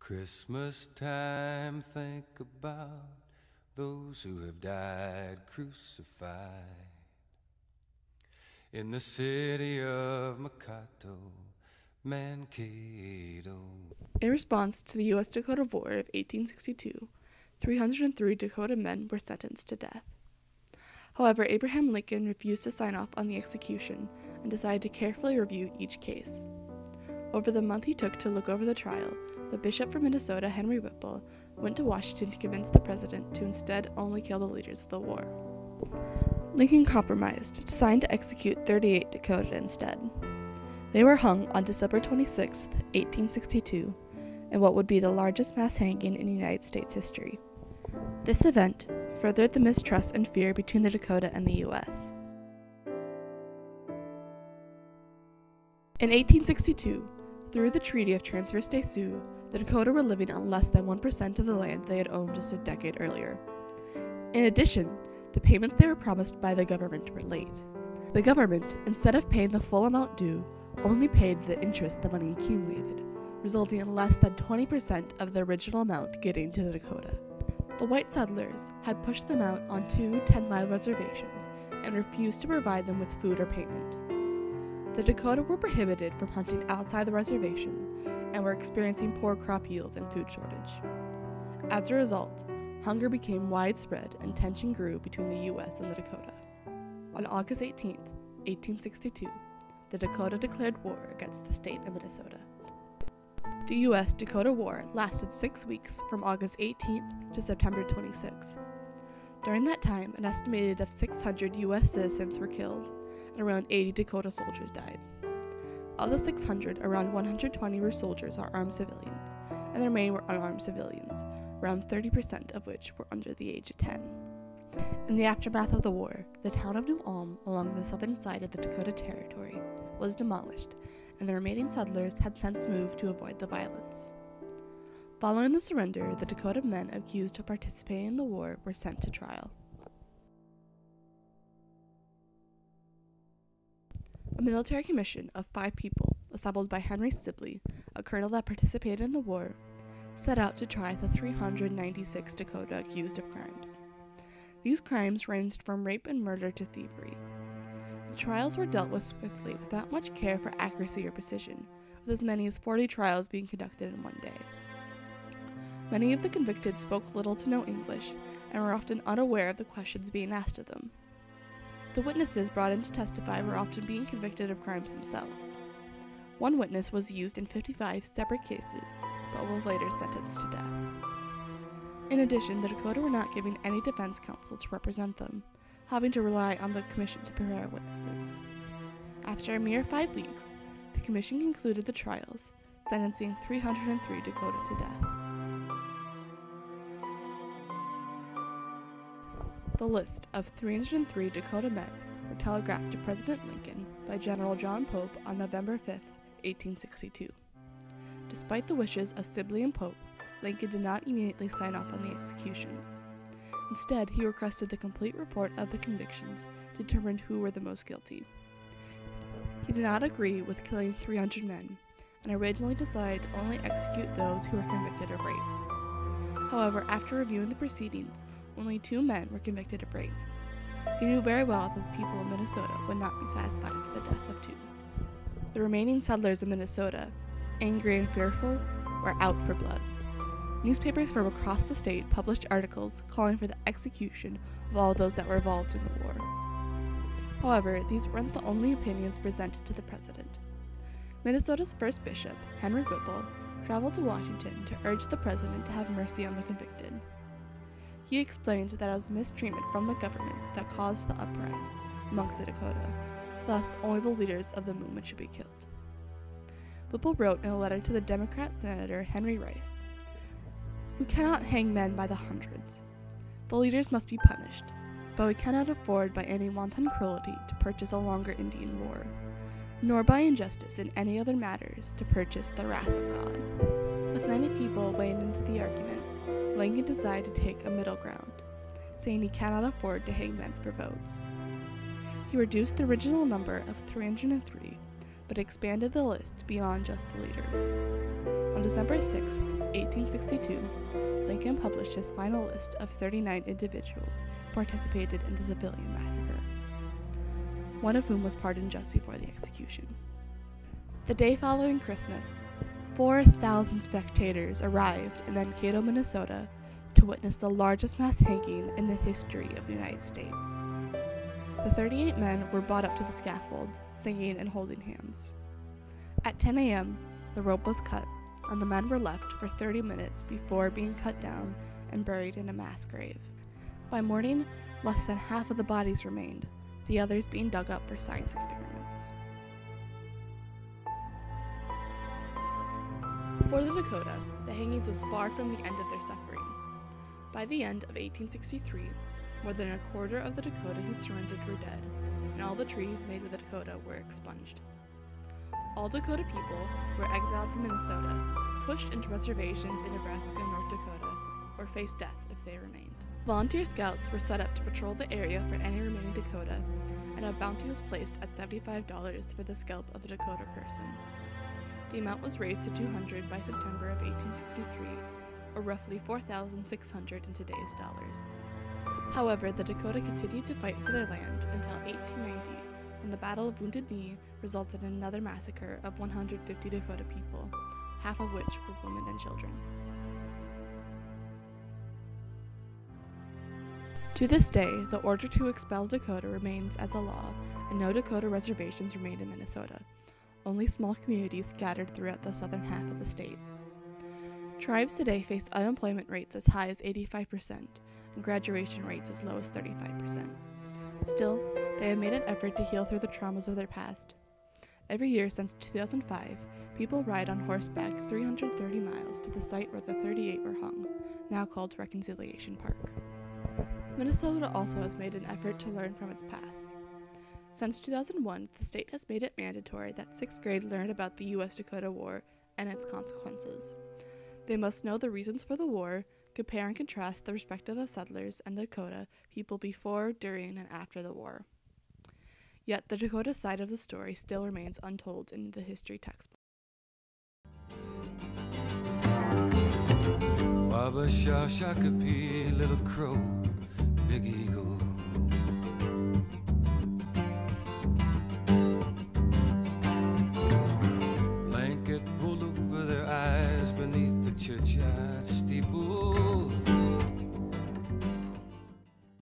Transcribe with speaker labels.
Speaker 1: Christmas time, think about those who have died crucified in the city of Mankato.
Speaker 2: In response to the U.S. Dakota War of 1862, 303 Dakota men were sentenced to death. However, Abraham Lincoln refused to sign off on the execution and decided to carefully review each case. Over the month he took to look over the trial, the Bishop from Minnesota, Henry Whipple, went to Washington to convince the president to instead only kill the leaders of the war. Lincoln compromised, deciding to execute 38 Dakota instead. They were hung on December 26, 1862, in what would be the largest mass hanging in United States history. This event furthered the mistrust and fear between the Dakota and the U.S. In 1862, through the Treaty of Transverse des Sioux, the Dakota were living on less than 1% of the land they had owned just a decade earlier. In addition, the payments they were promised by the government were late. The government, instead of paying the full amount due, only paid the interest the money accumulated, resulting in less than 20% of the original amount getting to the Dakota. The white settlers had pushed them out on 2 10-mile reservations and refused to provide them with food or payment. The Dakota were prohibited from hunting outside the reservation and were experiencing poor crop yields and food shortage. As a result, hunger became widespread and tension grew between the U.S. and the Dakota. On August 18, 1862, the Dakota declared war against the state of Minnesota. The U.S.-Dakota War lasted 6 weeks from August 18th to September 26th. During that time, an estimated of 600 U.S. citizens were killed, and around 80 Dakota soldiers died. Of the 600, around 120 were soldiers or armed civilians, and the remaining were unarmed civilians, around 30% of which were under the age of 10. In the aftermath of the war, the town of New Ulm, along the southern side of the Dakota Territory, was demolished, and the remaining settlers had since moved to avoid the violence. Following the surrender, the Dakota men accused of participating in the war were sent to trial. A military commission of 5 people, assembled by Henry Sibley, a colonel that participated in the war, set out to try the 396 Dakota accused of crimes. These crimes ranged from rape and murder to thievery. The trials were dealt with swiftly without much care for accuracy or precision, with as many as 40 trials being conducted in one day. Many of the convicted spoke little to no English and were often unaware of the questions being asked of them. The witnesses brought in to testify were often being convicted of crimes themselves. One witness was used in 55 separate cases, but was later sentenced to death. In addition, the Dakota were not given any defense counsel to represent them, having to rely on the commission to prepare witnesses. After a mere 5 weeks, the commission concluded the trials, sentencing 303 Dakota to death. The list of 303 Dakota men were telegraphed to President Lincoln by General John Pope on November 5, 1862. Despite the wishes of Sibley and Pope, Lincoln did not immediately sign off on the executions. Instead, he requested the complete report of the convictions to determine who were the most guilty. He did not agree with killing 300 men, and originally decided to only execute those who were convicted of rape. However, after reviewing the proceedings, only 2 men were convicted of rape. He knew very well that the people of Minnesota would not be satisfied with the death of 2. The remaining settlers of Minnesota, angry and fearful, were out for blood. Newspapers from across the state published articles calling for the execution of all those that were involved in the war. However, these weren't the only opinions presented to the president. Minnesota's first bishop, Henry Whipple, traveled to Washington to urge the president to have mercy on the convicted. He explained that it was mistreatment from the government that caused the uprising amongst the Dakota, thus only the leaders of the movement should be killed. Whipple wrote in a letter to the Democrat Senator Henry Rice, "We cannot hang men by the hundreds. The leaders must be punished, but we cannot afford by any wanton cruelty to purchase a longer Indian war, nor by injustice in any other matters to purchase the wrath of God." With many people weighing into the argument, Lincoln decided to take a middle ground, saying he cannot afford to hang men for votes. He reduced the original number of 303, but expanded the list beyond just the leaders. On December 6, 1862, Lincoln published his final list of 39 individuals who participated in the civilian massacre, one of whom was pardoned just before the execution. The day following Christmas, 4,000 spectators arrived in Mankato, Minnesota, to witness the largest mass hanging in the history of the United States. The 38 men were brought up to the scaffold, singing and holding hands. At 10 a.m., the rope was cut, and the men were left for 30 minutes before being cut down and buried in a mass grave. By morning, less than half of the bodies remained, the others being dug up for science experiments. For the Dakota, the hangings was far from the end of their suffering. By the end of 1863, more than a quarter of the Dakota who surrendered were dead, and all the treaties made with the Dakota were expunged. All Dakota people were exiled from Minnesota, pushed into reservations in Nebraska and North Dakota, or faced death if they remained. Volunteer scouts were set up to patrol the area for any remaining Dakota, and a bounty was placed at $75 for the scalp of a Dakota person. The amount was raised to $200 by September of 1863, or roughly $4,600 in today's dollars. However, the Dakota continued to fight for their land until 1890, when the Battle of Wounded Knee resulted in another massacre of 150 Dakota people, half of which were women and children. To this day, the order to expel Dakota remains as a law, and no Dakota reservations remain in Minnesota, only small communities scattered throughout the southern half of the state. Tribes today face unemployment rates as high as 85% and graduation rates as low as 35%. Still, they have made an effort to heal through the traumas of their past. Every year since 2005, people ride on horseback 330 miles to the site where the 38 were hung, now called Reconciliation Park. Minnesota also has made an effort to learn from its past. Since 2001, the state has made it mandatory that 6th grade learn about the U.S.-Dakota War and its consequences. They must know the reasons for the war, compare and contrast the respective of settlers and the Dakota people before, during, and after the war. Yet the Dakota side of the story still remains untold in the history textbook.
Speaker 1: Wabba shaw shakapee, little crow, big eagle. Blanket pulled over their eyes beneath the churchyard.